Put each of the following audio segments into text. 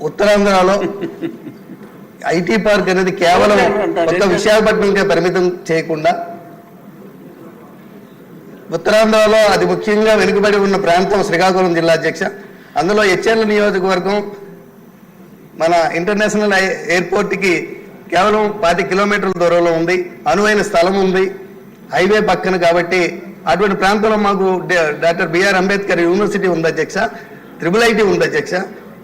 ఉత్తరాంధ్రలో IT park అనేది కేవలం ఒక్క విశాఖపట్నంకే పరిమితం చేయకుండా ఉత్తరాంధ్రలో అతి ముఖ్యంగా వెనుకబడి ఉన్న ప్రాంతం శ్రీకాకుళం జిల్లా అధ్యక్ష. అందులో హెచ్ఎల్ నియోజకవర్గం మన ఇంటర్నేషనల్ ఎయిర్పోర్ట్కి కేవలం 50 కిలోమీటర్ల దూరంలో ఉంది. అనువైన స్థలం ఉంది, హైవే పక్కన. కాబట్టి అటువంటి ప్రాంతంలో మాకు డాక్టర్ బిఆర్ అంబేద్కర్ యూనివర్సిటీ ఉంది అధ్యక్ష, IIIT ఉంది అధ్యక్ష.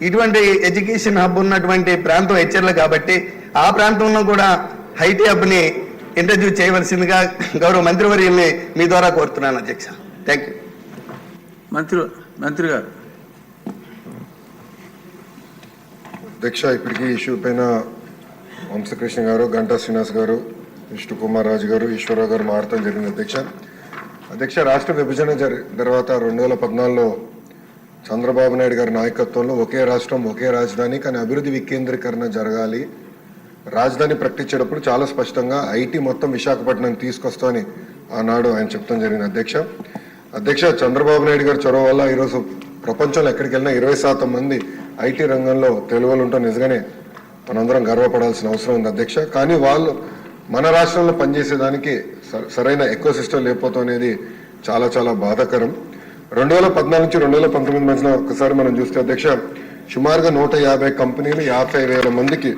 ఇటువంటి ఎడ్యుకేషన్ హబ్ ఉన్నటువంటి ప్రాంతం హెచ్ఎల్ కాబట్టి ఆ ప్రాంతంలో కూడా ఐటీ హబ్ని ఇంట్రడ్యూస్ చేయవలసిందిగా గౌరవ మంత్రివర్యుల్ని మీ ద్వారా కోరుతున్నాను అధ్యక్ష. Thank you. మంత్రి గారు. అధ్యక్ష, ఇప్పటికీ ఇష్యూ పైన వంశకృష్ణ గారు, గంటా శ్రీనివాస్ గారు, విష్ణు కుమార్ రాజు గారు, ఈశ్వరరావు గారు మాట్లాడటం జరిగింది అధ్యక్ష. రాష్ట్ర విభజన తర్వాత 2014లో చంద్రబాబు నాయుడు గారి నాయకత్వంలో ఒకే రాష్ట్రం ఒకే రాజధాని, కానీ అభివృద్ధి వికేంద్రీకరణ జరగాలి, రాజధాని ప్రకటించేటప్పుడు చాలా స్పష్టంగా ఐటీ మొత్తం విశాఖపట్నం తీసుకొస్తామని ఆనాడు ఆయన చెప్తాం జరిగింది అధ్యక్ష. చంద్రబాబు నాయుడు గారి చొరవ వల్ల ఈరోజు ప్రపంచంలో ఎక్కడికి వెళ్ళినా 20% మంది ఐటీ రంగంలో తెలుగులు ఉంటాం. నిజంగానే మనందరం గర్వపడాల్సిన అవసరం ఉంది అధ్యక్ష. కానీ వాళ్ళు మన రాష్ట్రంలో పనిచేసేదానికి సరైన ఎకో సిస్టమ్ లేకపోతాం అనేది చాలా చాలా బాధాకరం. 2014 నుంచి 2019 మధ్యన ఒకసారి మనం చూస్తే అధ్యక్ష, సుమారుగా 150 కంపెనీలు 50,000 మందికి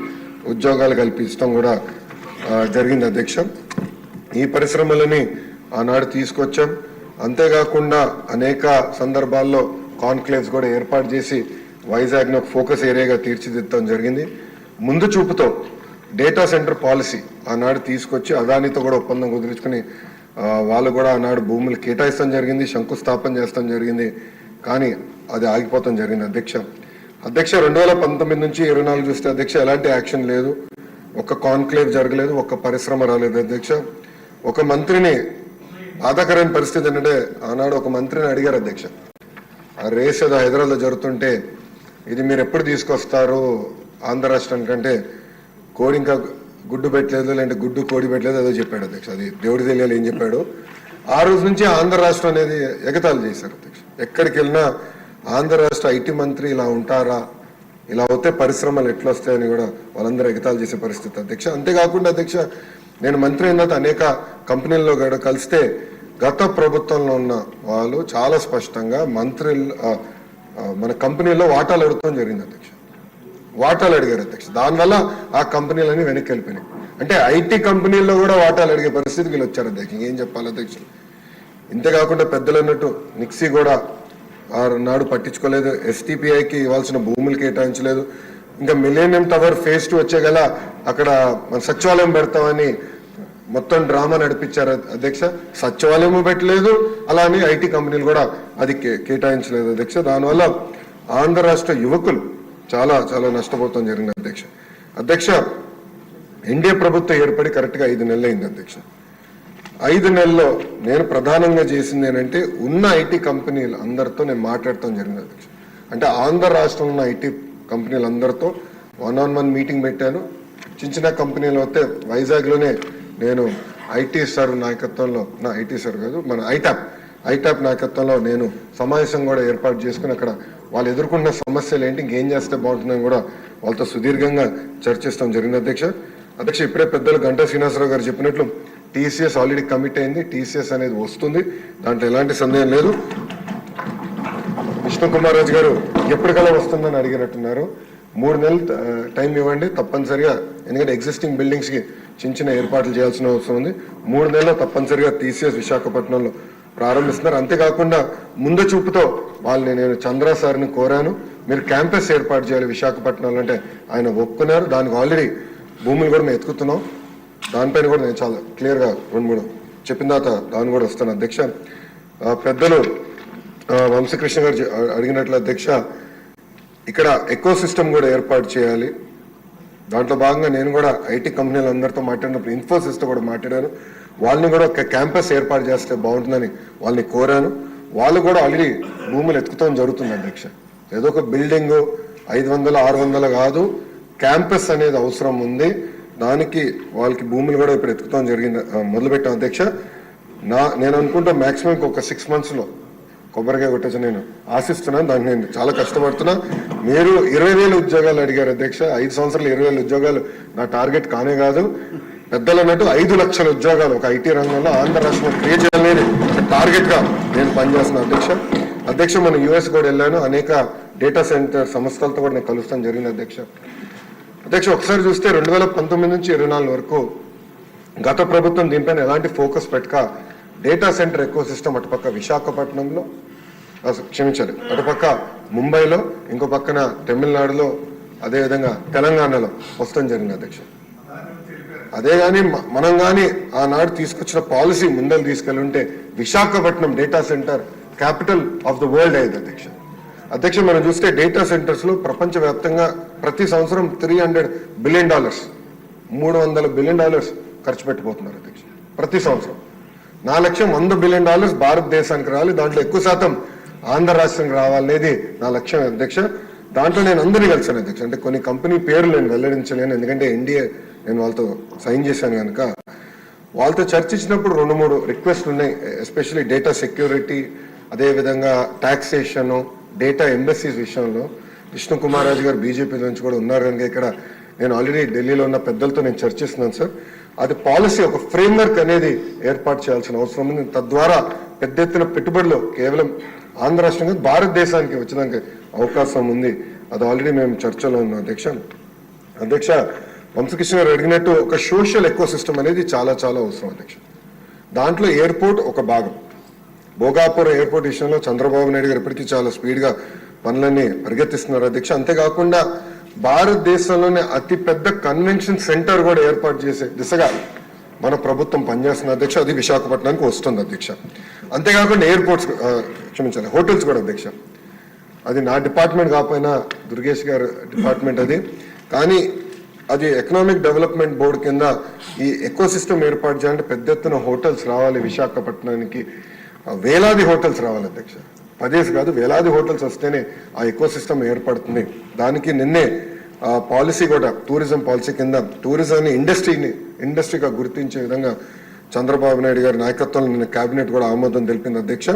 ఉద్యోగాలు కల్పించడం కూడా జరిగింది అధ్యక్ష. ఈ పరిశ్రమలని ఆనాడు తీసుకొచ్చాం. అంతేకాకుండా అనేక సందర్భాల్లో కాన్క్లేవ్స్ కూడా ఏర్పాటు చేసి వైజాగ్ను ఒక ఫోకస్ ఏరియాగా తీర్చిదిద్దడం జరిగింది. ముందు చూపుతో డేటా సెంటర్ పాలసీ ఆనాడు తీసుకొచ్చి అదానితో కూడా ఒప్పందం కుదుర్చుకుని వాళ్ళు కూడా ఆనాడు భూములు కేటాయిస్తాం జరిగింది, శంకుస్థాపన చేస్తాం జరిగింది. కానీ అది ఆగిపోతాం జరిగింది అధ్యక్ష. 2019 నుంచి 24 చూస్తే అధ్యక్ష ఎలాంటి యాక్షన్ లేదు, ఒక్క కాన్క్లేవ్ జరగలేదు, ఒక్క పరిశ్రమ రాలేదు అధ్యక్ష. ఒక మంత్రిని బాధాకరమైన పరిస్థితి ఏంటంటే ఆనాడు ఒక మంత్రిని అడిగారు అధ్యక్ష, ఆ రేస్ ఏదో హైదరాబాద్లో జరుగుతుంటే ఇది మీరు ఎప్పుడు తీసుకొస్తారు ఆంధ్ర రాష్ట్రానికంటే కోడి ఇంకా గుడ్డు పెట్టలేదు, లేదంటే గుడ్డు కోడి పెట్టలేదు ఏదో చెప్పాడు అధ్యక్ష. అది దేవుడి తెలియాలి ఏం చెప్పాడు. ఆ రోజు నుంచి ఆంధ్ర రాష్ట్రం అనేది ఎగతాళి చేశారు అధ్యక్ష. ఎక్కడికి వెళ్ళినా ఆంధ్ర రాష్ట్ర ఐటీ మంత్రి ఇలా ఉంటారా, ఇలా అవుతే పరిశ్రమలు ఎట్లా వస్తాయని కూడా వాళ్ళందరూ ఎగతాళి చేసే పరిస్థితి అధ్యక్ష. అంతేకాకుండా అధ్యక్ష, నేను మంత్రి అయిన తర్వాత అనేక కంపెనీల్లో కూడా కలిస్తే గత ప్రభుత్వంలో ఉన్న వాళ్ళు చాలా స్పష్టంగా మన కంపెనీల్లో వాటాలు అడుగుతాం జరిగింది అధ్యక్ష. వాటాలు అడిగారు అధ్యక్ష. దానివల్ల ఆ కంపెనీలన్నీ వెనక్కి వెళ్ళిపోయినాయి. అంటే ఐటీ కంపెనీల్లో కూడా వాటాలు అడిగే పరిస్థితి వీళ్ళు వచ్చారు అధ్యక్ష. ఇంకేం చెప్పాలి అధ్యక్ష. ఇంతేకాకుండా పెద్దలు అన్నట్టు నిక్సీ కూడా నాడు పట్టించుకోలేదు, STPIకి ఇవ్వాల్సిన భూములు కేటాయించలేదు. ఇంకా మిలేనియం టవర్ phase 2 వచ్చే గల అక్కడ మన సచివాలయం పెడతామని మొత్తం డ్రామా నడిపించారు అధ్యక్ష. సచివాలయం పెట్టలేదు, అలానే ఐటీ కంపెనీలు కూడా అది కేటాయించలేదు అధ్యక్ష. దానివల్ల ఆంధ్ర రాష్ట్ర యువకులు చాలా చాలా నష్టపోతాం జరిగింది అధ్యక్ష. ఎన్డీఏ ప్రభుత్వం ఏర్పడి కరెక్ట్గా 5 నెలలు అయింది అధ్యక్ష. 5 నెలల్లో నేను ప్రధానంగా చేసింది ఏంటంటే ఉన్న ఐటీ కంపెనీలు అందరితో నేను మాట్లాడటం జరిగింది అధ్యక్ష. అంటే ఆంధ్ర రాష్ట్రంలో ఉన్న ఐటీ కంపెనీలు అందరితో 1-on-1 మీటింగ్ పెట్టాను. చిన్న కంపెనీలు అయితే వైజాగ్లోనే నేను ఐటీ సార్ నాయకత్వంలో, ఐటీ సార్ కాదు మన ఐటాప్ నాయకత్వంలో నేను సమావేశం కూడా ఏర్పాటు చేసుకుని అక్కడ వాళ్ళు ఎదుర్కొన్న సమస్యలు ఏంటి, ఇంకేం చేస్తే బాగుంటుందని కూడా వాళ్ళతో సుదీర్ఘంగా చర్చిస్తాం జరిగింది అధ్యక్ష. ఇప్పుడే పెద్దలు గంటా శ్రీనివాసరావు గారు చెప్పినట్లు TCS ఆల్రెడీ కమిట్ అయింది. TCS అనేది వస్తుంది, దాంట్లో ఎలాంటి సందేహం లేదు. విష్ణు కుమార్ రాజు గారు ఎప్పటికల్లా వస్తుందని అడిగినట్టున్నారు. 3 నెలలు టైం ఇవ్వండి తప్పనిసరిగా, ఎందుకంటే ఎగ్జిస్టింగ్ బిల్డింగ్స్కి చిన్న ఏర్పాట్లు చేయాల్సిన అవసరం ఉంది. 3 నెలల్లో తప్పనిసరిగా TCS విశాఖపట్నంలో ప్రారంభిస్తున్నారు. అంతేకాకుండా ముందు చూపుతో వాళ్ళని నేను చంద్ర సార్ని కోరాను, మీరు క్యాంపస్ ఏర్పాటు చేయాలి విశాఖపట్నంలో అంటే ఆయన ఒప్పుకున్నారు. దానికి ఆల్రెడీ భూములు కూడా మేము ఎత్తుకుతున్నాం. దానిపైన కూడా నేను చాలా క్లియర్గా 2-3 చెప్పిన తర్వాత దాన్ని కూడా వస్తాను అధ్యక్ష. పెద్దలు వంశకృష్ణ గారు అడిగినట్లు అధ్యక్ష, ఇక్కడ ఎకో సిస్టమ్ కూడా ఏర్పాటు చేయాలి. దాంట్లో భాగంగా నేను కూడా ఐటీ కంపెనీలు అందరితో మాట్లాడినప్పుడు ఇన్ఫోసిస్తో కూడా మాట్లాడాను. వాళ్ళని కూడా ఒక క్యాంపస్ ఏర్పాటు చేస్తే బాగుంటుందని వాళ్ళని కోరాను. వాళ్ళు కూడా ఆల్రెడీ భూములు ఎత్తుకుతాం జరుగుతుంది అధ్యక్ష. ఏదో ఒక బిల్డింగ్ 500-600 కాదు, క్యాంపస్ అనేది అవసరం ఉంది. దానికి వాళ్ళకి భూములు కూడా ఇప్పుడు ఎత్తుకుతాం జరిగింది, మొదలుపెట్టాం అధ్యక్ష. నేను అనుకుంటా మ్యాక్సిమం ఒక 6 monthsలో కొబ్బరికాయ కొట్టచ్చు నేను ఆశిస్తున్నాను. దానికి నేను చాలా కష్టపడుతున్నా. మీరు 20,000 ఉద్యోగాలు అడిగారు అధ్యక్ష. 5 సంవత్సరాలు 20,000 ఉద్యోగాలు నా టార్గెట్ కానే కాదు. పెద్దలు అన్నట్టు 5 లక్షల ఉద్యోగాలు ఒక ఐటీ రంగంలో ఆంధ్ర రాష్ట్రంలో క్రియేట్ చేయాలని టార్గెట్ గా నేను పనిచేస్తున్నాను అధ్యక్ష. మన యుఎస్ కూడా వెళ్ళాను. అనేక డేటా సెంటర్ సంస్థలతో కూడా నేను కలుస్తాను జరిగింది అధ్యక్ష. ఒకసారి చూస్తే 2019 నుంచి 24 వరకు గత ప్రభుత్వం దీనిపైన ఎలాంటి ఫోకస్ పెట్టక డేటా సెంటర్ ఎకో సిస్టమ్ అటుపక్క విశాఖపట్నంలో, క్షమించాలి, అటుపక్క ముంబైలో, ఇంకో పక్కన తమిళనాడులో, అదేవిధంగా తెలంగాణలో వస్తాం జరిగింది అధ్యక్ష. అదే కానీ మనం కానీ ఆనాడు తీసుకొచ్చిన పాలసీ ముందలు తీసుకెళ్ళుంటే Visakhapatnam data center capital of the world అయ్యేది అధ్యక్ష. మనం చూస్తే డేటా సెంటర్స్ లో ప్రపంచవ్యాప్తంగా ప్రతి సంవత్సరం $300 బిలియన్, $300 బిలియన్ ఖర్చు పెట్టిపోతున్నారు అధ్యక్ష ప్రతి సంవత్సరం. నా లక్ష్యం $100 బిలియన్ భారతదేశానికి రావాలి, దాంట్లో ఎక్కువ శాతం ఆంధ్ర రాష్ట్రానికి రావాలనేది నా లక్ష్యం అధ్యక్ష. దాంట్లో నేను అందరినీ కలిసాను అధ్యక్ష. అంటే కొన్ని కంపెనీ పేర్లు నేను వెల్లడించలేను, ఎందుకంటే ఎన్డీఏ నేను వాళ్ళతో సైన్ చేశాను కనుక. వాళ్ళతో చర్చించినప్పుడు 2-3 రిక్వెస్ట్లు ఉన్నాయి. ఎస్పెషల్లీ డేటా సెక్యూరిటీ, అదేవిధంగా టాక్సేషన్, డేటా ఎంబసీస్ విషయంలో. విష్ణు కుమార్ రాజు గారు బీజేపీ నుంచి కూడా ఉన్నారు కనుక ఇక్కడ నేను ఆల్రెడీ ఢిల్లీలో ఉన్న పెద్దలతో నేను చర్చిస్తున్నాను సార్. అది పాలసీ, ఒక ఫ్రేమ్వర్క్ అనేది ఏర్పాటు చేయాల్సిన అవసరం ఉంది. తద్వారా పెద్ద ఎత్తున పెట్టుబడులు కేవలం ఆంధ్ర రాష్ట్రంగా భారతదేశానికి వచ్చడానికి అవకాశం ఉంది. అది ఆల్రెడీ మేము చర్చలో ఉన్నాం అధ్యక్ష. వంశకృష్ణ గారు అడిగినట్టు ఒక సోషల్ ఎకో సిస్టమ్ అనేది చాలా చాలా అవసరం అధ్యక్ష. దాంట్లో ఎయిర్పోర్ట్ ఒక భాగం. భోగాపురం ఎయిర్పోర్ట్ విషయంలో చంద్రబాబు నాయుడు గారు ఇప్పటికీ చాలా స్పీడ్గా పనులన్నీ పరిగెత్తిస్తున్నారు అధ్యక్ష. అంతేకాకుండా భారతదేశంలోనే అతిపెద్ద కన్వెన్షన్ సెంటర్ కూడా ఏర్పాటు చేసే దిశగా మన ప్రభుత్వం పనిచేస్తున్న అధ్యక్ష. అది విశాఖపట్నానికి వస్తుంది అధ్యక్ష. అంతేకాకుండా ఎయిర్పోర్ట్స్, క్షమించాలి, హోటల్స్ కూడా అధ్యక్ష. అది నా డిపార్ట్మెంట్ కాకపోయినా దుర్గేష్ గారు డిపార్ట్మెంట్ అది. కానీ అది ఎకనామిక్ డెవలప్మెంట్ బోర్డు కింద ఈ ఎకో సిస్టమ్ ఏర్పాటు చేయాలంటే పెద్ద ఎత్తున హోటల్స్ రావాలి విశాఖపట్నానికి. వేలాది హోటల్స్ రావాలి అధ్యక్ష. 10 కాదు, వేలాది హోటల్స్ వస్తేనే ఆ ఎకో సిస్టమ్ ఏర్పడుతుంది. దానికి నిన్నే పాలసీ కూడా టూరిజం పాలసీ కింద టూరిజాన్ని ఇండస్ట్రీగా గుర్తించే విధంగా చంద్రబాబు నాయుడు గారి నాయకత్వంలో నిన్న కేబినెట్ కూడా ఆమోదం తెలిపింది అధ్యక్ష.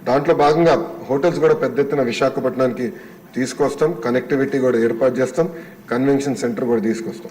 దాంట్లో భాగంగా హోటల్స్ కూడా పెద్ద ఎత్తున విశాఖపట్నానికి తీసుకొస్తాం, కనెక్టివిటీ కూడా ఏర్పాటు చేస్తాం, కన్వెన్షన్ సెంటర్ కూడా తీసుకొస్తాం